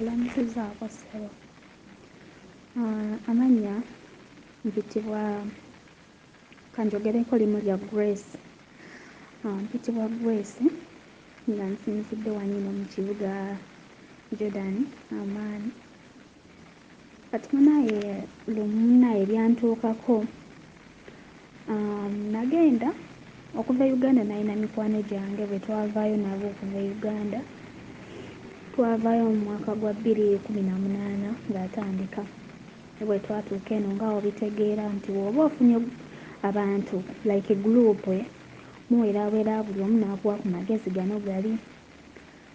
Olamusizaako ssebo. Amannya mpitibwa kanjogereko limu lya Grace. Mpitibwa Grace nga nsinzidde wano eno mu kibuga Jordan Amaani. Kati munnaye byantuukako, nagenda okuva e Uganda nalina mikwano gyange bwe twavaayo nabo okuva e Uganda. Twavaayo mu mwaka gwa 2018 ng'atandika. Bwe twatuuka eno nga obitegeera nti bw'oba ofunye abantu like group muweeraweera buli omu n'akuwa ku magezi gano gali.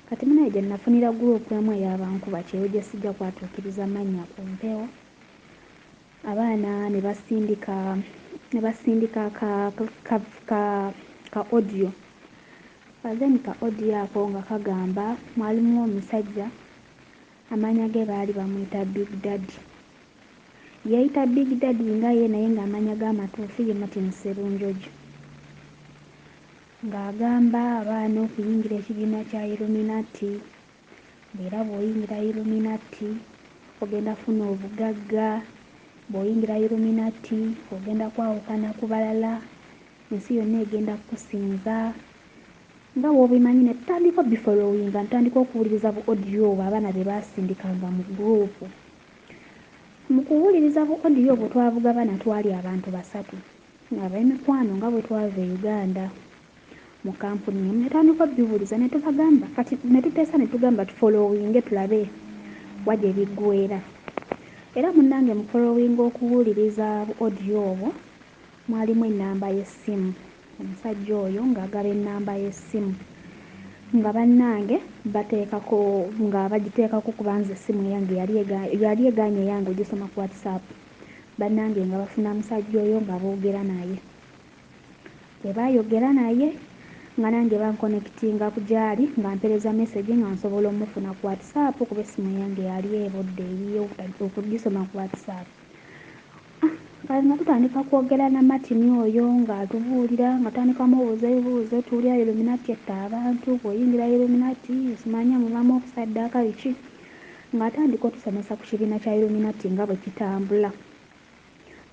Kati munnaye gye nafunira group emu ey'abankuba kyeyo gye sijja kwatuukiriza mannya ku mpewo. Abaana ne basindika ka audio. Then ka audio ako nga kagamba mwalimu omusajja amanya ge baali bamuyita Big Daddy. Yayita Big Daddy nga ye naye ng'amanya g'amatuufu ye Martin Sserunjojo. Ng'agamba abaana okuyingira ekibiina kya Illuminati, ng'era bw'oyingira Illuminati ogenda kufuna obugagga, bw'oyingira Illuminati ogenda kwawukana ku balala, ensi yonna egenda kukusinza. Nga bw'obimanyi ne tutandika obifolowinga, ntandika okuwuliriza bu audio obwo abaana bye baasindikanga mu gurupu. Mu kuwuliriza bu audio obwo twabugabana twali abantu 3 ab'emikwano nga bwe twava e Uganda mu kampuni emu. Ne tutandika obiwuliza ne tubagamba kati ne tuteesa ne tugamba tufolowinge tulabe wa gye biggweera. Era munnange mu kufolowinga okuwuliriza bu audio obwo mwalimu ennamba y'essimu. Omusajja oyo ng'agaba ennamba y'essimu nga bannange bateekako nga bagiteekako kuba nze essimu yange yali egaanye eyange ogisoma ku WhatsApp. Bannange nga bafuna musajja oyo nga boogera naye. Bwe baayogera naye nga nange bankonekitinga ku gyali nga mpeereza message nga nsobola omufuna ku WhatsApp kuba essimu yange yali ebodde eyiyo okugisoma ku WhatsApp. Nga tutandika kwogera na Martin oyo ng'atubuulira nga tandika mubuuza ebibuuzo tuwulira Illuminati etta abantu, bw'oyingira Illuminati simanya mubamu okusaddaaka biki, ng'atandika otusomesa ku kibiina kya Illuminati nga bwe kitambula.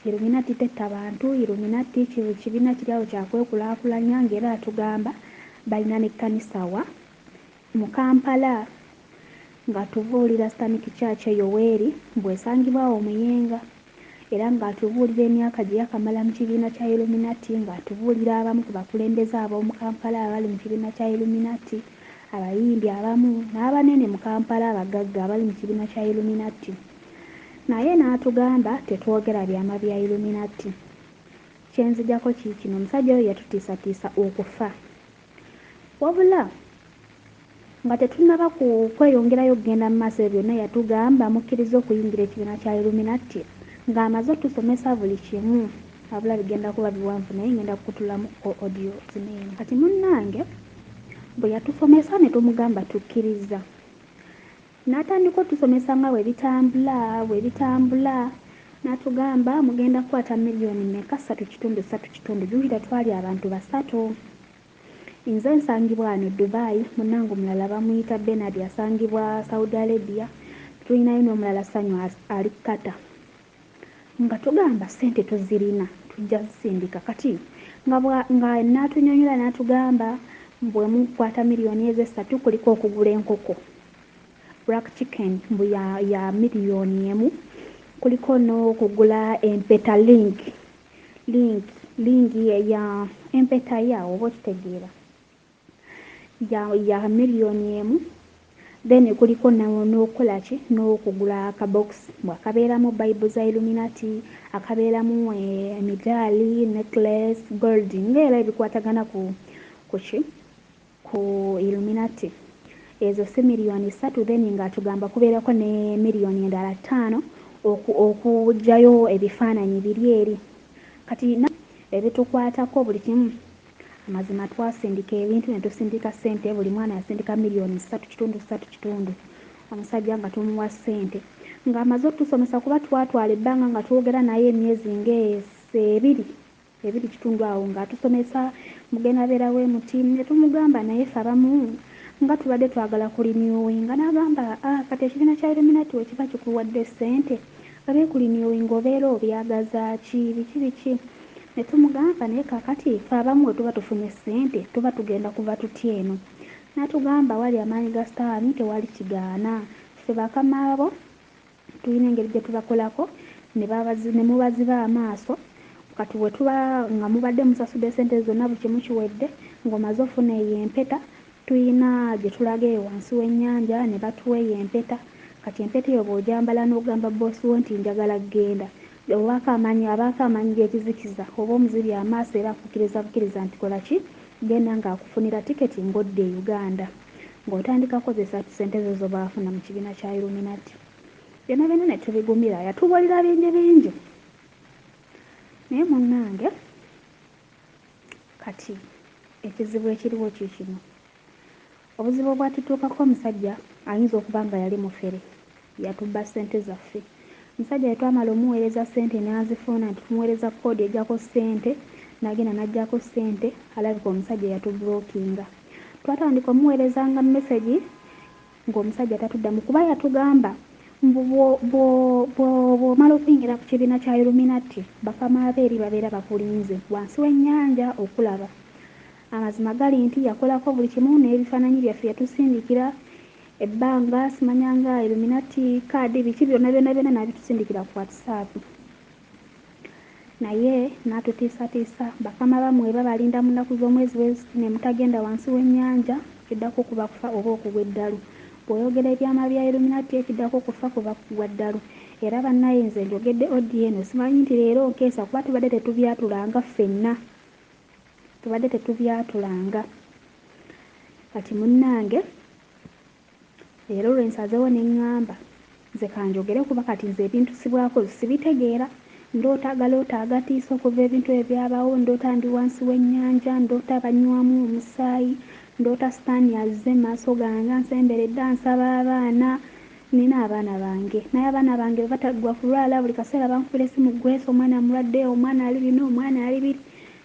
Illuminati tetta bantu, Illuminati kibiina kiri awo kyakwekulaakulanya, ng'era atugamba balina n'ekkanisa wa mu Kampala ng'atubuulira Satanic Church Yoweri bw'esangibwa awo Muyenga. Era ng'atubuulira emyaka gye yakamala mu kibiina kya Illuminati, ng'atubuulira abamu ku bakulembeze ab'omu Kampala abali mu kibiina kya Illuminati, abayimbi abamu n'abanene mu Kampala abagagga abali mu kibiina kya Illuminati. Naye n'atugamba tetwogera byama bya Illuminati. Kyenzijjako kiikino, omusajja oyo yatutiisatiisa okufa. Wabula nga tetunnaba kweyongerayo okugenda mu maaso ebyo byonna yatugamba mukkiriza okuyingira ekibiina kya Illuminati ng'amaze otusomesa buli kimu. Wabula bigenda kuba biwanvu naye ngenda kukutulamu audio zineeno. Kati munnange bwe yatusomesa ne tumugamba tukkiriza. N'atandika otusomesa nga bwe bitambula n'atugamba mugenda kukwata miliyoni mmeka 3.3 jjukira twali abantu 3. Nze nsangibwa wano Dubai, munnange omulala bamuyita Bernard asangibwa Saudi Arabia, tulinayo n'omulala Sanyu ali Qatar. Nga tugamba ssente tuzirina tujja zisindika kati nga n'atunyonyola n'atugamba bwe mukwata miliyoni ezo 3 kuliko okugula enkoko black chicken mbu ya miliyoni emu, kuliko n'okugula empeta link ya empeta yawo oba okitegeera ya miliyoni emu. Then kuliko n'okukola ki n'okugula akabox akabeeramu Bible za Illuminati, akabeeramu emidaali, necklace, gold ng'era ebikwatagana ku Illuminati. Ezo si miliyoni 3. Then ng'atugamba kubeerako ne miliyoni endala 5 okugyayo ebifaananyi biri eri. Kati ebitukwatako buli kimu amazima twasindika ebintu ne tusindika ssente, buli mwana yasindika miliyoni 3.3. Omusajja nga tumuwa ssente ng'amaze otusomesa kuba twatwala ebbanga nga twogera naye emyezi ng'ebiri kitundu awo ng'atusomesa mugenda beerawo emutimu. Ne tumugamba naye ffe abamu nga tubadde twagala kulinyoowinga n'agamba kati ekibiina kya Illuminati we kiba kikuwadde ssente oba kulinyoowinga obeera obyagaza ki biki ne tumugamba naye kaakati ffe abamu we tuba tufunye ssente tuba tugenda kuva tutya eno n'atugamba wali amaanyi ga sitaani tewali kigaana ffe bakamaabo tulina engeri gye tubakolako ne mubaziba amaaso kati bwe tuba nga mubadde musasudde ssente zonna buli kimu kiwedde ng'omaze ofuna eyo empeta tulina gye tulaga eyo wansi w'ennyanja ne batuwa eyo empeta kati empeta eyo bw'ogyambala n'ogamba boosi wo nti njagala genda abaako amaanyi g'ekizikiza oba omuzibye amaaso era bukkiriza nti kola ki genda ng'akufunira tiketi ng'odda e Uganda ng'otandika kozesa ssente zo zobaafuna mu kibiina kya Illuminati byonna byonna ne tubigumira yatubuulira bingi naye munnange kati ekizibu ekiriwo kikino obuzibu obwatutuukako omusajja ayinza okuba nga yali mufere yatubba ssente zaffe omusajja yetwamala omuweereza ssente n'azifuna nti tumuweereza koodi ejjako ssente n'agenda n'ajjako ssente alabika omusajja yatubulookinga twatandika omuweerezanga mmesegi ng'omusajja tatuddamu kuba yatugamba bw'omala okuyingira ku kibiina kya Illuminati bakama abeeri babeera bakulinze wansi w'ennyanja okulaba amazima gali nti yakolako buli kimu n'ebifaananyi byaffe yatusindikira ebbanga simanyanga Illuminati kaadi biki byonna nabitusindikira ku WhatsApp naye n'atutiisatiisa bakama bamwe babalinda mu nnaku z'omwezi ne mutagenda wansi w'ennyanja kiddako okuba kufa oba okugwa eddalu bw'oyogera ebyama bya Illuminati ekiddako okufa kuba kugwa ddalu era bannaye nze njogedde odiyo eno simanyi nti leero nkeesa kuba tubadde tetubyatulanga ffenna kati munnange leero lwe nsazeewo ne ŋŋamba nze kanjogere kuba kati nze ebintu sibwako sibitegeera ndoota agatiisa okuva ebintu ebyabaawo ndoota ndi wansi w'ennyanja ndoota banywamu omusaayi ndoota sitaani azze mu maaso gange ansemberedde ansaba abaana nina abaana bange naye abaana bange batagwa kulwala buli kaseera bankubira essimu gwesa omwana mulwadde omwana ali bino omwana ali biri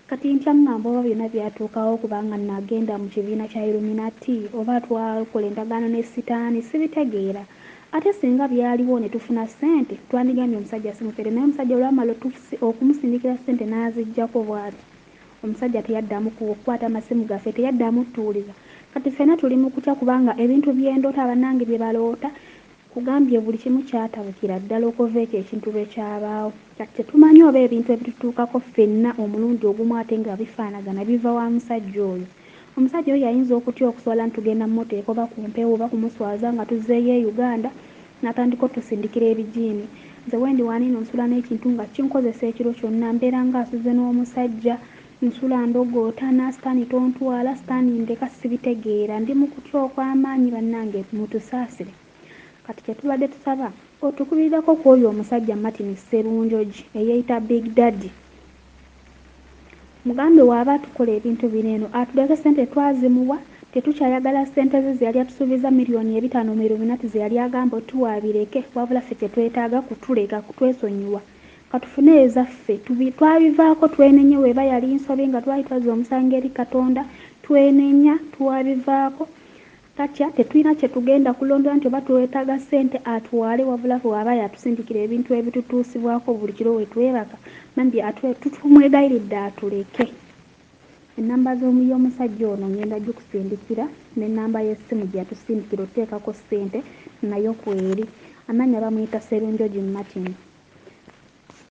kati ntya ŋŋamba oba byonna byatuukawo kubanga nagenda mu kibiina kya Illuminati oba twakola endagaano ne sitaani sibitegeera ate singa byaliwo ne tufuna ssente twandigambye omusajja simufere naye omusajja olwamala okumusindikira ssente n'aziggyako bw'ati omusajja teyaddamu kukwata amasimu gaffe teyaddamu tuwuliza kati ffenna tuli mu kutya kubanga ebintu by'endoota bannange bye baloota kugambye buli kimu kyatabukira ddala okuva ekyo ekintu lwe kyabaawo kati tetumanyi oba ebintu ebitutuukako ffenna omulundi ogumu ate nga bifaanagana biva wa musajja oyo omusajja oyo ayinza okutya okuswala ntugenda mu moteeka oba ku mpewo oba kumuswaza nga tuzzeeyo e Uganda n'atandika otusindikira ebijiini nze wendi waniino nsula n'ekintu nga kinkozesa ekiro kyonna mbeera ng'asuze n'omusajja nsula ndogoota nasitaani tontwala sitaani ndeka sibitegeera ndi mu kutya okw'amaanyi bannange mutusaasire kati kyetubadde tusaba otukubirirako ku oyo omusajja Martin Sserunjogi eyeeyita Big Daddy mugambe waaba tukola ebintu bino eno atuleke ssente twazimuwa tetukyayagala ssente ze zeyali atusuubiza miliyoni 5 mu Illuminati ze yali agamba tuwabireke wabula ffe kyetwetaaga kutuleka kutwesonyiwa katufune ezaffe twabivaako twenenye weeba yali nsobi nga twali twaza omusango eri Katonda twenenya twabivaako tatya tetulina kye tugenda kulondera nti oba twetaaga ssente atwale wabula bw'aba yatusindikira ebintu ebitutuusibwako buli kiro we twebaka nambi tutumwegayiridde atuleke ennamba y'omusajja ono ngenda gikusindikira n'ennamba y'essimu gye yatusindikira oteekako ssente nayo kweri amannya bamuyita Sserunjogi Martin